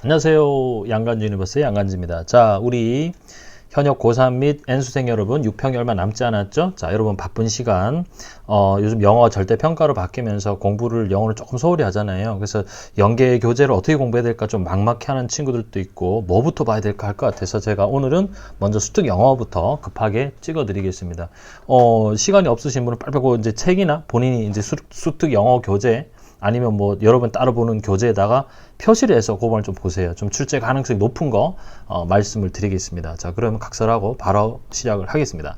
안녕하세요. 양간주 유니버스의 양간주입니다. 자, 우리 현역 고3 및 N수생 여러분 6평이 얼마 남지 않았죠? 자, 여러분 바쁜 시간 요즘 영어 절대평가로 바뀌면서 공부를 영어를 조금 소홀히 하잖아요. 그래서 연계 교재를 어떻게 공부해야 될까 좀 막막해하는 친구들도 있고 뭐부터 봐야 될까 할 것 같아서 제가 오늘은 먼저 수특 영어부터 급하게 찍어드리겠습니다. 시간이 없으신 분은 빨리 이제 책이나 본인이 이제 수특 영어 교재 아니면 뭐 여러분 따로 보는 교재에다가 표시를 해서 그걸 좀 보세요. 좀 출제 가능성이 높은 거 말씀을 드리겠습니다. 자, 그러면 각설하고 바로 시작을 하겠습니다.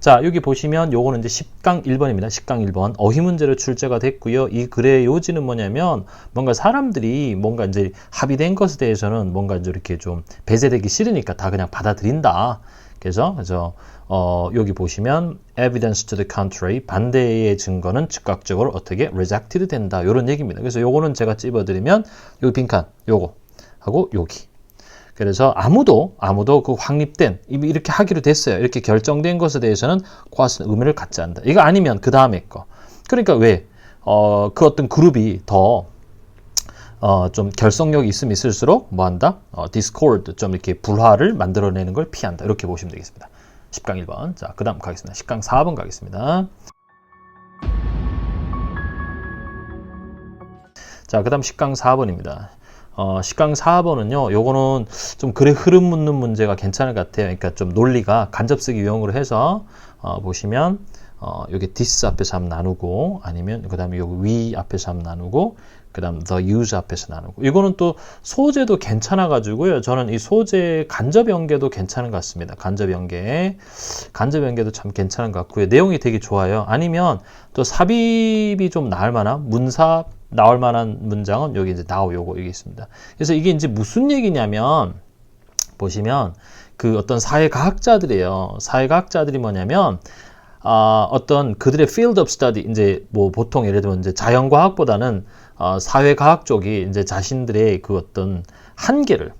자, 여기 보시면 요거는 이제 10강 1번입니다. 10강 1번. 어휘 문제로 출제가 됐고요. 이 글의 요지는 뭐냐면 뭔가 사람들이 뭔가 이제 합의된 것에 대해서는 뭔가 이제 이렇게 좀 배제되기 싫으니까 다 그냥 받아들인다. 그래서 여기 보시면 evidence to the contrary, 반대의 증거는 즉각적으로 어떻게 rejected 된다. 이런 얘기입니다. 그래서 요거는 제가 찝어드리면 여기 빈칸 요거 하고 여기. 그래서 아무도 그 확립된 이렇게 하기로 됐어요. 이렇게 결정된 것에 대해서는 과학은 의미를 갖지 않는다. 이거 아니면 그 다음에 거. 그러니까 왜 그 어떤 그룹이 더 좀 결속력이 있으면 있을수록 뭐 한다? discord, 좀 이렇게 불화를 만들어내는 걸 피한다. 이렇게 보시면 되겠습니다. 10강 1번. 자, 그 다음 가겠습니다. 10강 4번 가겠습니다. 자, 그 다음 10강 4번입니다. 10강 4번은요, 요거는 좀 글의 흐름 묻는 문제가 괜찮을 것 같아요. 그러니까 좀 논리가 간접쓰기 유형으로 해서, 보시면, 여기 this 앞에서 한번 나누고, 아니면 그 다음에 여기 we 앞에서 한번 나누고, 그 다음 the use 앞에서 나누고. 이거는 또 소재도 괜찮아 가지고요. 저는 이 소재 간접 연계도 괜찮은 것 같습니다. 간접 연계도 참 괜찮은 것 같고요. 내용이 되게 좋아요. 아니면 또 삽입이 좀 나올 만한 문사 나올 만한 문장은 여기 이제 요거 여기 있습니다. 그래서 이게 이제 무슨 얘기냐면 보시면 그 어떤 사회과학자들이에요. 사회과학자들이 뭐냐면 어떤 그들의 field of study, 이제 뭐 보통 예를 들면 이제 자연과학보다는 사회과학 쪽이 이제 자신들의 그 어떤 한계를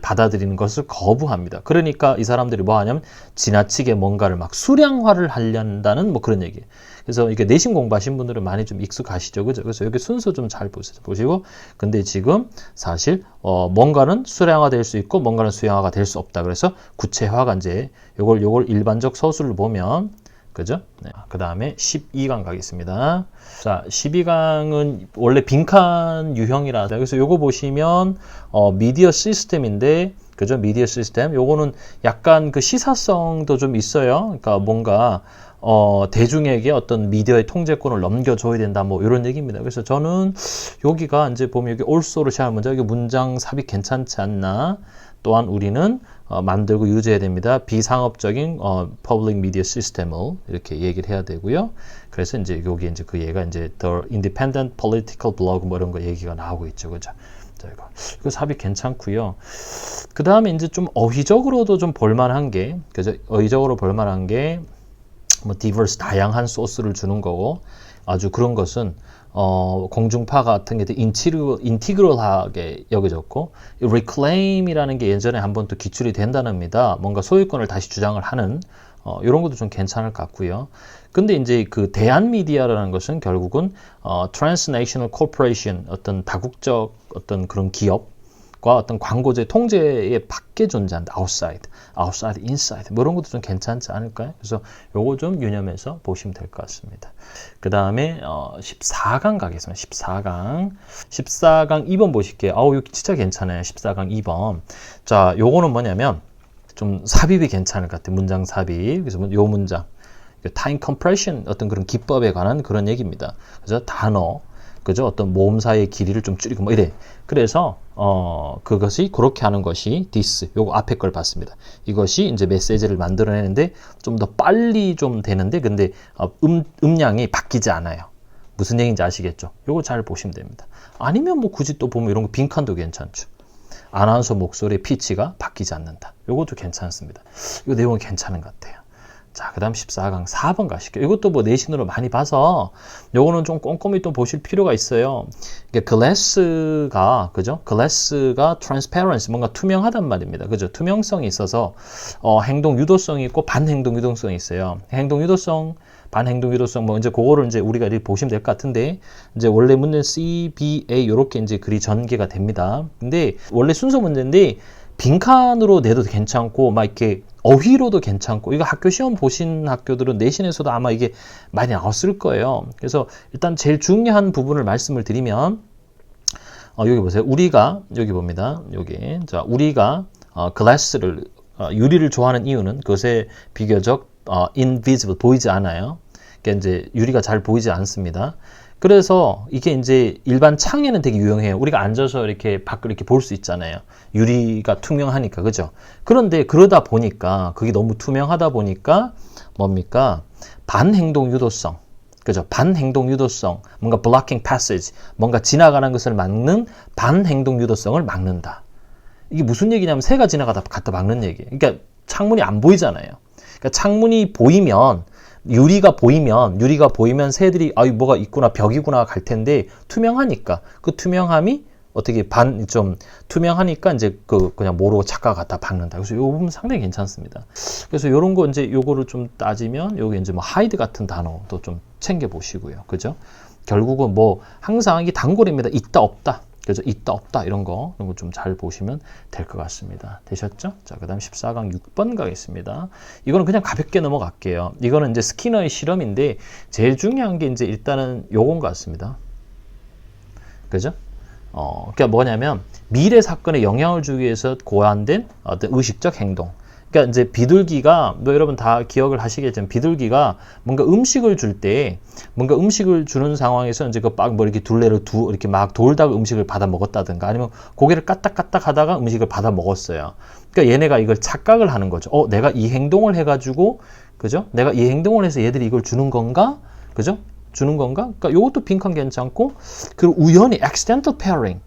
받아들이는 것을 거부합니다. 그러니까 이 사람들이 뭐 하냐면 지나치게 뭔가를 막 수량화를 하려는 뭐 그런 얘기예요. 그래서 이게 내신 공부하신 분들은 많이 좀 익숙하시죠. 그죠? 그래서 여기 순서 좀 잘 보시고. 근데 지금 사실, 뭔가는 수량화 될 수 있고, 뭔가는 수량화가 될 수 없다. 그래서 구체화가 이제 요걸 일반적 서술을 보면, 그죠? 네. 그 다음에 12강 가겠습니다. 자, 12강은 원래 빈칸 유형이라, 그래서 요거 보시면, 미디어 시스템인데, 그죠? 미디어 시스템. 요거는 약간 그 시사성도 좀 있어요. 그러니까 뭔가, 대중에게 어떤 미디어의 통제권을 넘겨줘야 된다, 뭐, 이런 얘기입니다. 그래서 저는 여기가 이제 보면 여기 also로 시작한 문장, 여기 문장 삽입 괜찮지 않나? 또한 우리는 만들고 유지해야 됩니다. 비상업적인 public media system을 이렇게 얘기를 해야 되고요. 그래서 이제 여기 이제 그 얘가 이제 the independent political blog 뭐 이런 거 얘기가 나오고 있죠, 그죠? 자, 이거 삽입 괜찮고요. 그 다음에 이제 좀 어휘적으로도 좀 볼만한 게, 그죠? 어휘적으로 볼만한 게 뭐 diverse 다양한 소스를 주는 거고 아주 그런 것은 공중파 같은 게 인티그럴하게 여겨졌고 reclaim이라는 게 예전에 한번 또 기출이 된다는니다. 뭔가 소유권을 다시 주장을 하는 이런 것도 좀 괜찮을 것 같고요. 근데 이제 그 대한미디어라는 것은 결국은 transnational corporation 어떤 다국적 어떤 그런 기업과 어떤 광고제 통제의 밖에 존재한다. outside, inside 뭐 이런 것도 좀 괜찮지 않을까요? 그래서 요거 좀 유념해서 보시면 될 것 같습니다. 그 다음에 14강 가겠습니다. 14강 2번 보실게요. 이거 진짜 괜찮아요. 14강 2번. 자, 요거는 뭐냐면 좀 삽입이 괜찮을 것 같아요. 문장 삽입. 그래서 요 문장 time compression 어떤 그런 기법에 관한 그런 얘기입니다. 그래서 단어, 그죠? 어떤 모음사의 길이를 좀 줄이고 뭐 이래. 그래서 그것이 그렇게 하는 것이 this 요거 앞에 걸 봤습니다. 이것이 이제 메시지를 만들어내는데 좀 더 빨리 좀 되는데 근데 음량이 바뀌지 않아요. 무슨 얘기인지 아시겠죠? 요거 잘 보시면 됩니다. 아니면 뭐 굳이 또 보면 이런 거 빈칸도 괜찮죠. 아나운서 목소리의 피치가 바뀌지 않는다. 요것도 괜찮습니다. 이 내용은 괜찮은 것 같아요. 자, 그 다음 14강 4번 가실게요. 이것도 뭐 내신으로 많이 봐서 요거는 좀 꼼꼼히 또 보실 필요가 있어요. 이게 glass가, 그죠? glass가 transparency, 뭔가 투명하단 말입니다. 그죠? 투명성이 있어서 행동 유도성이 있고 반행동 유도성이 있어요. 행동 유도성 반행동 유도성 뭐 이제 그거를 이제 우리가 이렇게 보시면 될 것 같은데 이제 원래 문제는 CBA 요렇게 이제 글이 전개가 됩니다. 근데 원래 순서 문제인데 빈칸으로 내도 괜찮고 막 이렇게 어휘로도 괜찮고 이거 학교 시험 보신 학교들은 내신에서도 아마 이게 많이 나왔을 거예요. 그래서 일단 제일 중요한 부분을 말씀을 드리면 여기 보세요. 우리가 여기 봅니다. 여기 자 우리가 glass를 유리를 좋아하는 이유는 그것에 비교적 invisible 보이지 않아요. 그러니까 이제 유리가 잘 보이지 않습니다. 그래서 이게 이제 일반 창에는 되게 유용해요. 우리가 앉아서 이렇게 밖을 이렇게 볼 수 있잖아요. 유리가 투명하니까, 그죠? 그런데 그러다 보니까, 그게 너무 투명하다 보니까, 뭡니까? 반행동 유도성. 그죠? 반행동 유도성. 뭔가 blocking passage. 뭔가 지나가는 것을 막는 반행동 유도성을 막는다. 이게 무슨 얘기냐면 새가 지나가다 갖다 막는 얘기예요. 그러니까 창문이 안 보이잖아요. 그러니까 창문이 보이면, 유리가 보이면 새들이 뭐가 있구나 벽이구나 갈 텐데 투명하니까 그 투명함이 어떻게 좀 투명하니까 이제 그냥 모르고 착각 갖다 박는다. 그래서 요 부분 상당히 괜찮습니다. 그래서 요런 거 이제 요거를 좀 따지면 여기 이제 뭐 hide 같은 단어도 좀 챙겨 보시고요. 그죠? 결국은 뭐 항상 이게 단골입니다. 있다 없다. 그죠? 있다 없다 이런 거 좀 잘 보시면 될 것 같습니다. 되셨죠? 자, 그다음 14강 6번 가겠습니다. 이거는 그냥 가볍게 넘어갈게요. 이거는 이제 스키너의 실험인데 제일 중요한 게 이제 일단은 요건 것 같습니다. 그죠? 그러니까 뭐냐면 미래 사건에 영향을 주기 위해서 고안된 어떤 의식적 행동. 그러니까 이제 비둘기가 여러분 다 기억을 하시겠지만 비둘기가 뭔가 음식을 줄 때 뭔가 음식을 주는 상황에서 이제 뭐 이렇게 둘레를 이렇게 막 돌다가 음식을 받아 먹었다든가 아니면 고개를 까딱까딱 하다가 음식을 받아 먹었어요. 그러니까 얘네가 이걸 착각을 하는 거죠. 내가 이 행동을 해가지고 그죠? 내가 이 행동을 해서 얘들이 이걸 주는 건가? 그죠? 주는 건가? 그러니까 요것도 빈칸 괜찮고 그리고 우연히 accidental pairing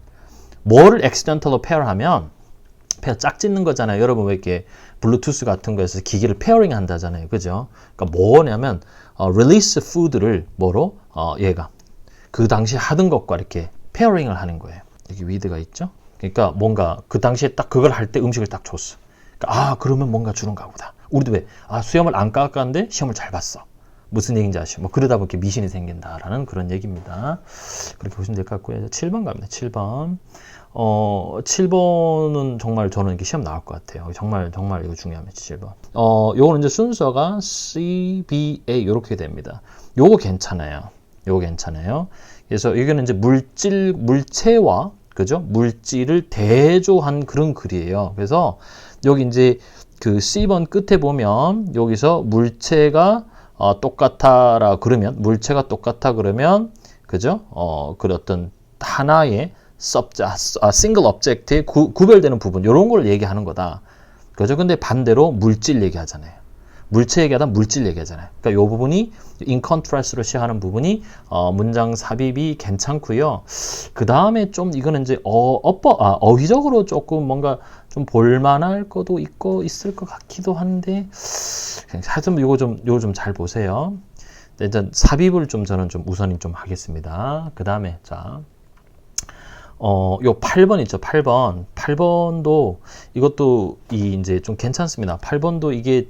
뭐를 accidental로 pair하면 짝 짓는 거잖아요. 여러분 왜 이렇게 블루투스 같은 거에서 기기를 페어링 한다잖아요. 그죠? 그러니까 뭐냐면 release food를 뭐로 얘가 그 당시 하던 것과 이렇게 페어링을 하는 거예요. 여기 with가 있죠? 그러니까 뭔가 그 당시에 딱 그걸 할 때 음식을 딱 줬어. 그러니까 그러면 뭔가 주는가 보다. 우리도 왜 수염을 안 깎았는데 시험을 잘 봤어. 무슨 얘기인지 아시죠? 그러다 보니까 미신이 생긴다라는 그런 얘기입니다. 그렇게 보시면 될 것 같고요. 7번 갑니다. 7번. 7번은 정말 저는 이렇게 시험 나올 것 같아요. 정말 이거 중요합니다. 7번. 요거는 이제 순서가 CBA 이렇게 됩니다. 요거 괜찮아요. 그래서 이거는 이제 물체와 그죠? 물질을 대조한 그런 글이에요. 그래서 여기 이제 그 C번 끝에 보면 여기서 물체가 똑같아라 그러면 물체가 똑같아 그러면 그죠? 그 어떤 하나의 싱글 object에 구별되는 부분 이런 걸 얘기하는 거다. 그죠? 근데 반대로 물질 얘기하잖아요. 물체 얘기하다 물질 얘기하잖아요. 그러니까 이 부분이 in contrast로 시작하는 부분이 문장 삽입이 괜찮고요. 그 다음에 좀 이거는 이제 어휘적으로 조금 뭔가 좀 볼만할 것도 있을 것 같기도 한데 하여튼 요거 좀 잘 보세요. 일단 삽입을 저는 좀 우선이 좀 하겠습니다. 그 다음에 요 8번 있죠. 8번도 이것도 이제 좀 괜찮습니다. 8번도 이게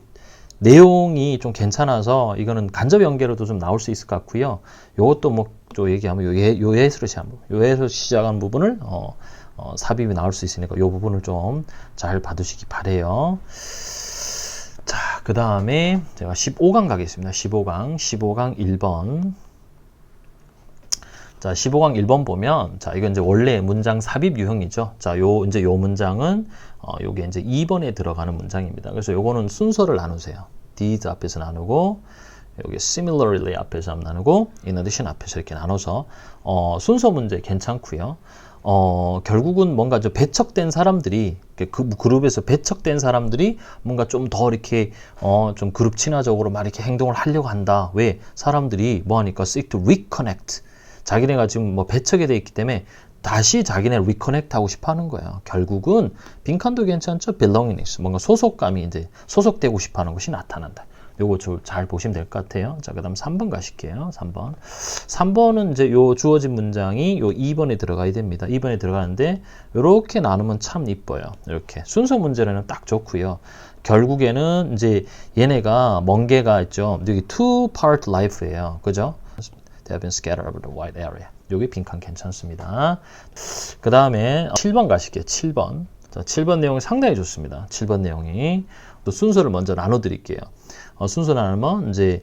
내용이 좀 괜찮아서 이거는 간접 연계로도 좀 나올 수 있을 것 같고요. 요것도 뭐 좀 얘기하면 요예에서 시작한 부분을 삽입이 나올 수 있으니까 요 부분을 좀 잘 봐두시기 바래요. 자, 그 다음에 제가 15강 가겠습니다. 15강 1번. 자, 15강 1번 보면, 자, 이건 이제 원래 문장 삽입 유형이죠. 자, 요 문장은, 요게 이제 2번에 들어가는 문장입니다. 그래서 요거는 순서를 나누세요. these 앞에서 나누고, 여기 similarly 앞에서 나누고, in addition 앞에서 이렇게 나눠서, 순서 문제 괜찮고요. 결국은 뭔가 배척된 사람들이, 그 그룹에서 배척된 사람들이 뭔가 좀 더 이렇게, 좀 그룹 친화적으로 막 이렇게 행동을 하려고 한다. 왜? 사람들이 뭐 하니까 seek to reconnect. 자기네가 지금 뭐 배척이 돼 있기 때문에 다시 자기네 리커넥트 하고 싶어 하는 거예요. 결국은 빈칸도 괜찮죠? belongingness. 뭔가 소속감이 이제 소속되고 싶어 하는 것이 나타난다. 요거 잘 보시면 될 것 같아요. 자, 그 다음 3번 가실게요. 3번. 3번은 이제 요 주어진 문장이 요 2번에 들어가야 됩니다. 2번에 들어가는데 요렇게 나누면 참 이뻐요. 이렇게. 순서 문제로는 딱 좋고요. 결국에는 이제 얘네가 먼 개가 있죠. 여기 two-part life예요. 그죠? They have been scattered over the wide area. 여기 빈칸 괜찮습니다. 그 다음에 7번 가실게요. 7번. 자, 7번 내용이 상당히 좋습니다. 7번 내용이. 또 순서를 먼저 나눠드릴게요. 순서 나누면 이제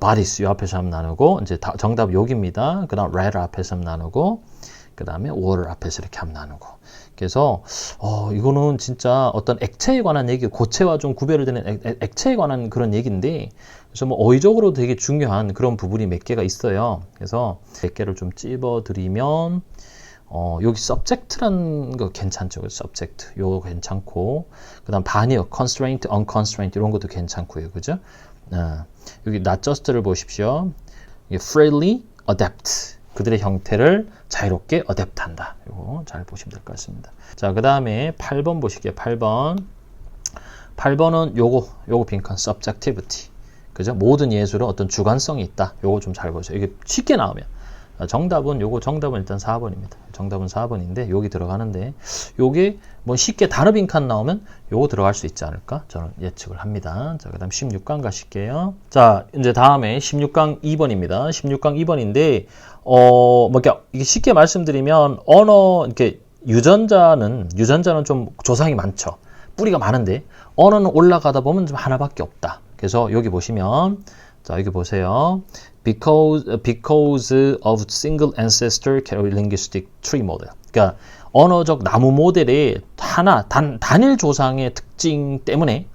bodies 요 앞에서 한번 나누고 이제 정답 여기입니다. 그 다음 red 앞에서 한번 나누고 그 다음에 water 앞에서 이렇게 한번 나누고. 그래서 이거는 진짜 어떤 액체에 관한 얘기, 고체와 좀 구별을 되는 액체에 관한 그런 얘기인데, 그래서 뭐 어휘적으로 되게 중요한 그런 부분이 몇 개가 있어요. 그래서 몇 개를 좀 찝어드리면 여기 subject라는 거 괜찮죠. subject 요거 괜찮고, 그다음 반이요, constraint, unconstraint 이런 것도 괜찮고요, 그죠? 여기 not just를 보십시오. freely adapt. 그들의 형태를 자유롭게 어댑트한다. 이거 잘 보시면 될 것 같습니다. 자, 그 다음에 8번 보실게요. 8번. 8번은 요거 빈칸 subjectivity. 그죠? 모든 예술은 어떤 주관성이 있다. 요거 좀 잘 보세요. 이게 쉽게 나오면. 정답은 일단 4번입니다. 정답은 4번인데 여기 들어가는데 요게 뭐 쉽게 단어 빈칸 나오면 요거 들어갈 수 있지 않을까? 저는 예측을 합니다. 자, 그다음 16강 가실게요. 자, 이제 다음에 16강 2번입니다. 16강 2번인데 이게 쉽게 말씀드리면 이렇게 유전자는 좀 조상이 많죠. 뿌리가 많은데 언어는 올라가다 보면 좀 하나밖에 없다. 그래서 여기 보시면 자, 여기 보세요. Because of single ancestor linguistic tree model. 그러니까 언어적 나무 모델의 단일 조상의 특징 때문에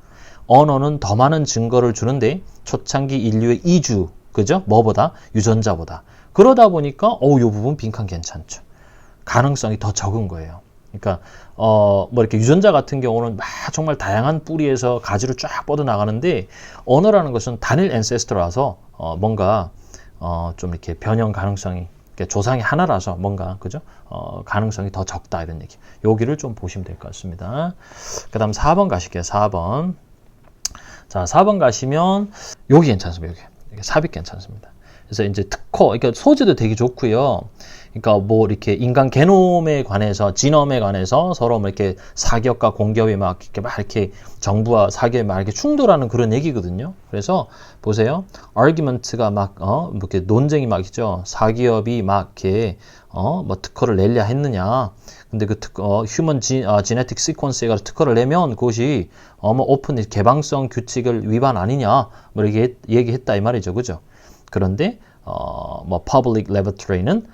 언어는 더 많은 증거를 주는데 초창기 인류의 이주, 그죠? 뭐보다? 유전자보다. 그러다 보니까 이 부분 빈칸 괜찮죠. 가능성이 더 적은 거예요. 그러니까 이렇게 유전자 같은 경우는 정말 다양한 뿌리에서 가지로 쫙 뻗어 나가는데 언어라는 것은 단일 앤세스터라서 뭔가 좀 이렇게 변형 가능성이, 조상이 하나라서 뭔가, 그죠? 가능성이 더 적다, 이런 얘기. 여기를 좀 보시면 될 것 같습니다. 그 다음 4번 가실게요. 4번. 자, 4번 가시면 여기 괜찮습니다. 여기 삽입 괜찮습니다. 그래서 이제 특허, 그러니까 소재도 되게 좋고요. 그러니까 뭐 이렇게 인간 게놈에 관해서, 지놈에 관해서 서로 뭐 이렇게 사기업과 공기업이 막 이렇게 정부와 사기업이 막 이렇게 충돌하는 그런 얘기거든요. 그래서 보세요. argument가 막 이렇게 논쟁이 막 있죠. 사기업이 막 이렇게 뭐 특허를 내려 했느냐. 근데 그 특허, 휴먼 지네틱 시퀀스에 가서 특허를 내면 그것이 뭐 오픈 개방성 규칙을 위반 아니냐. 뭐 이렇게 얘기했다 이 말이죠. 그죠? 그런데 뭐 public laboratory는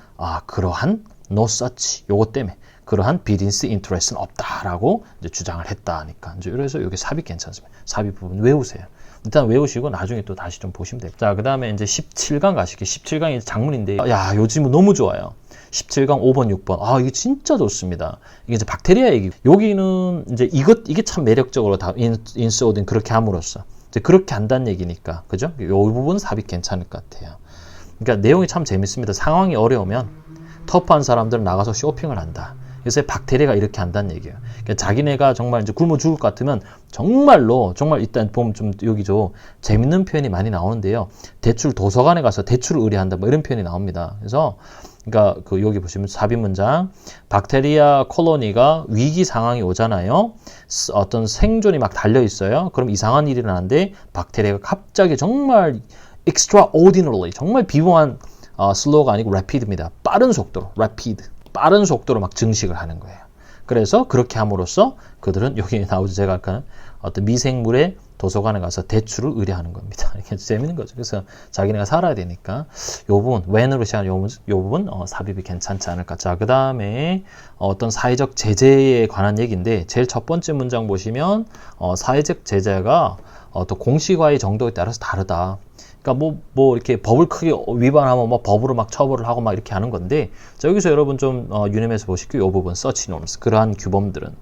그러한 no such 요거 때문에 그러한 business interest는 없다라고 이제 주장을 했다니까. 이제 그래서 여기 삽입 괜찮습니다. 삽입 부분 외우세요. 일단 외우시고 나중에 또 다시 좀 보시면 돼요. 자, 그다음에 이제 17강 가실게요. 17강이 장문인데 요즘은 너무 좋아요. 17강 5번, 6번. 이게 진짜 좋습니다. 이게 이제 박테리아 얘기. 여기는 이제 이게 참 매력적으로 다 인서딩 그렇게 함으로써 이제 그렇게 한다는 얘기니까. 그죠? 이 부분 삽입 괜찮을 것 같아요. 그러니까 내용이 참 재밌습니다. 상황이 어려우면 터프한 사람들은 나가서 쇼핑을 한다. 그래서 박테리아가 이렇게 한다는 얘기예요. 그러니까 자기네가 정말 이제 굶어 죽을 것 같으면 정말 일단 보면 좀 여기죠. 재밌는 표현이 많이 나오는데요. 대출 도서관에 가서 대출을 의뢰한다. 뭐 이런 표현이 나옵니다. 그래서 그러니까 여기 보시면 삽입 문장. 박테리아 콜로니가 위기 상황이 오잖아요. 어떤 생존이 막 달려 있어요. 그럼 이상한 일이 일어나는데 박테리아가 갑자기 정말 extraordinarily 정말 비범한 슬로우가 아니고 rapid입니다. 빠른 속도로 빠른 속도로 막 증식을 하는 거예요. 그래서 그렇게 함으로써 그들은 여기 나오죠. 제가 아까 어떤 미생물의 도서관에 가서 대출을 의뢰하는 겁니다. 이게 재밌는 거죠. 그래서 자기네가 살아야 되니까 요 부분 when으로 시작한 요 부분 삽입이 괜찮지 않을까. 자, 그 다음에 어떤 사회적 제재에 관한 얘기인데 제일 첫 번째 문장 보시면 사회적 제재가 또 공식화의 정도에 따라서 다르다. 그러니까 뭐 이렇게 법을 크게 위반하면 뭐 법으로 막 처벌을 하고 막 이렇게 하는 건데, 자, 여기서 여러분 좀 유념해서 보실게요. 이 부분 such norms, 그러한 규범들은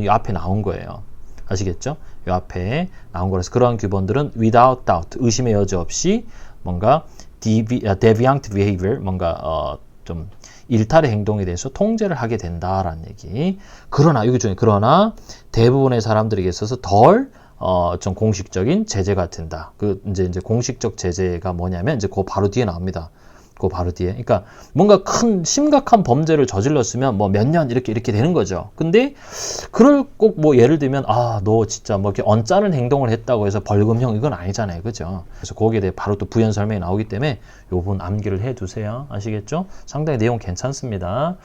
이 앞에 나온 거예요. 아시겠죠? 이 앞에 나온 거라서 그러한 규범들은 without doubt, 의심의 여지 없이 뭔가 deviant behavior, 뭔가 좀 일탈의 행동에 대해서 통제를 하게 된다라는 얘기. 그러나 여기 중에 대부분의 사람들에게 있어서 덜 좀 공식적인 제재가 된다. 이제 공식적 제재가 뭐냐면 이제 그 바로 뒤에 나옵니다. 그 바로 뒤에. 그러니까 뭔가 큰 심각한 범죄를 저질렀으면 뭐 몇 년 이렇게 되는 거죠. 근데 그럴 꼭 뭐 예를 들면 너 진짜 뭐 이렇게 언짢은 행동을 했다고 해서 벌금형 이건 아니잖아요. 그죠? 그래서 거기에 대해 바로 또 부연 설명이 나오기 때문에 요 부분 암기를 해 두세요. 아시겠죠? 상당히 내용 괜찮습니다.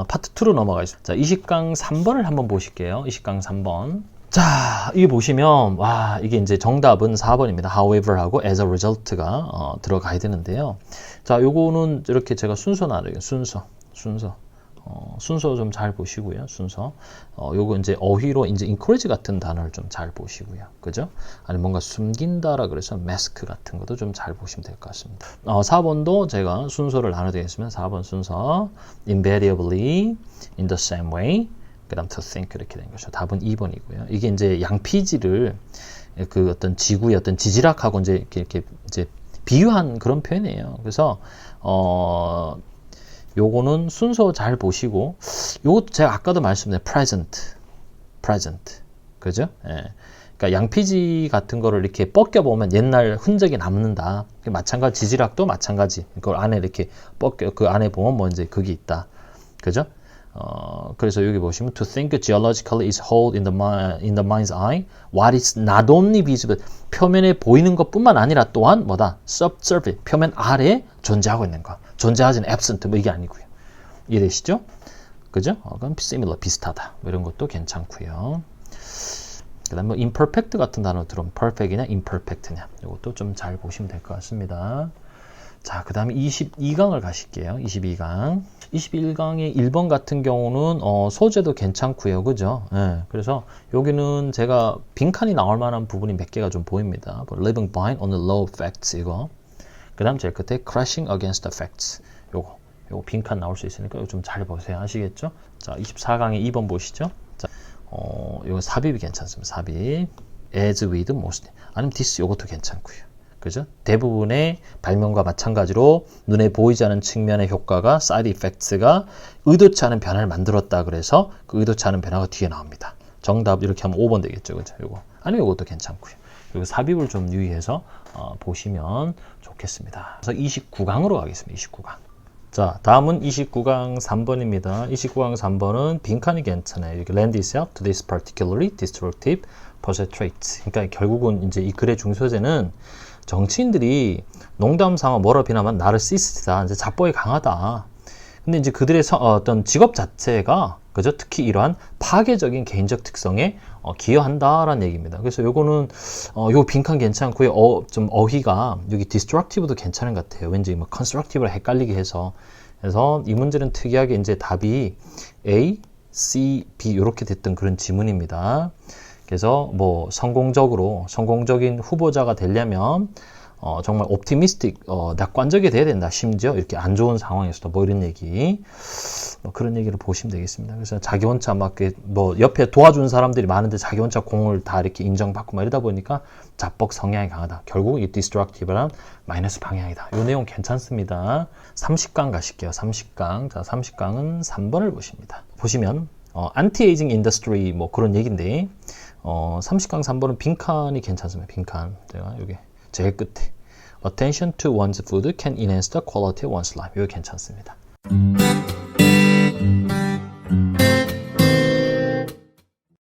파트 2로 넘어가겠습니다. 자, 20강 3번을 한번 보실게요. 20강 3번. 자, 이게 보시면 이게 이제 정답은 4번입니다. however 하고 as a result가 들어가야 되는데요. 자, 요거는 이렇게 제가 순서 나눠요. 순서 좀 잘 보시고요. 순서. 요거 이제 어휘로 이제 encourage 같은 단어를 좀 잘 보시고요. 그죠? 아니 뭔가 숨긴다라 그래서 mask 같은 것도 좀 잘 보시면 될 것 같습니다. 4번도 제가 순서를 나눠드리겠습니다. 4번 순서 invariably in the same way. 그 다음 to think 이렇게 된 거죠. 답은 2번이고요. 이게 이제 양피지를 그 어떤 지구의 어떤 지지락하고 이제 이렇게 이제 비유한 그런 표현이에요. 그래서 요거는 순서 잘 보시고 요것도 제가 아까도 말씀드린 present 그죠? 예. 그러니까 양피지 같은 거를 이렇게 벗겨보면 옛날 흔적이 남는다. 마찬가지 지지락도 마찬가지. 그걸 안에 이렇게 그 안에 보면 뭐 이제 그게 있다. 그죠? 그래서 여기 보시면 to think geologically is hold in the mind's eye what is not only visible 표면에 보이는 것뿐만 아니라 또한 뭐다 subsurface 표면 아래에 존재하고 있는 것 존재하지는 absent 뭐 이게 아니고요 이해되시죠? 그죠? 그럼 similar 비슷하다 뭐 이런 것도 괜찮고요. 그 다음에 뭐 imperfect 같은 단어 들으면 perfect이냐 imperfect냐 이것도 좀 잘 보시면 될 것 같습니다. 자, 그 다음에 22강을 가실게요. 22강. 21강의 1번 같은 경우는 소재도 괜찮고요. 그죠? 예, 그래서 여기는 제가 빈칸이 나올 만한 부분이 몇 개가 좀 보입니다. Living blind on the law of facts 이거. 그 다음 제일 끝에 crashing against the facts 요거 빈칸 나올 수 있으니까 이거 좀 잘 보세요. 아시겠죠? 자, 24강의 2번 보시죠. 자, 요거 삽입이 괜찮습니다. 삽입. as with most. 아니면 this 요것도 괜찮고요. 그죠? 대부분의 발명과 마찬가지로 눈에 보이지 않는 측면의 효과가 side effects가 의도치 않은 변화를 만들었다 그래서 그 의도치 않은 변화가 뒤에 나옵니다. 정답 이렇게 하면 5번 되겠죠. 그죠? 요거. 아니면 요것도 괜찮고요. 그리고 삽입을 좀 유의해서 보시면 좋겠습니다. 그래서 29강으로 가겠습니다. 29강. 자, 다음은 29강 3번입니다. 29강 3번은 빈칸이 괜찮아요. 이렇게 lend itself to this particularly destructive perpetrates. 그러니까 결국은 이제 이 글의 중소재는 정치인들이 농담 삼아 뭐라 비난하면 나르시스트다, 이제 자뻑이 강하다. 근데 이제 그들의 어떤 직업 자체가 그죠? 특히 이러한 파괴적인 개인적 특성에 기여한다라는 얘기입니다. 그래서 요거는 요 빈칸 괜찮고요. 좀 어휘가 여기 destructive도 괜찮은 것 같아요. 왠지 뭐 constructive랑 헷갈리게 해서. 그래서 이 문제는 특이하게 이제 답이 A, C, B 이렇게 됐던 그런 지문입니다. 그래서 뭐 성공적인 후보자가 되려면 정말 옵티미스틱, 낙관적이 돼야 된다. 심지어 이렇게 안 좋은 상황에서도 뭐 이런 얘기, 뭐 그런 얘기를 보시면 되겠습니다. 그래서 자기 혼자 막 뭐 옆에 도와준 사람들이 많은데 자기 혼자 공을 다 이렇게 인정받고 막 이러다 보니까 자뻑 성향이 강하다. 결국 이 디스트럭티브란 마이너스 방향이다. 이 내용 괜찮습니다. 30강 가실게요. 30강. 자, 30강은 3번을 보시면 안티에이징 인더스트리 뭐 그런 얘기인데 30강 3번은 빈칸이 괜찮습니다. 빈칸. 제가 여기 제일 끝에 Attention to one's food can enhance the quality of one's life. 이거 괜찮습니다.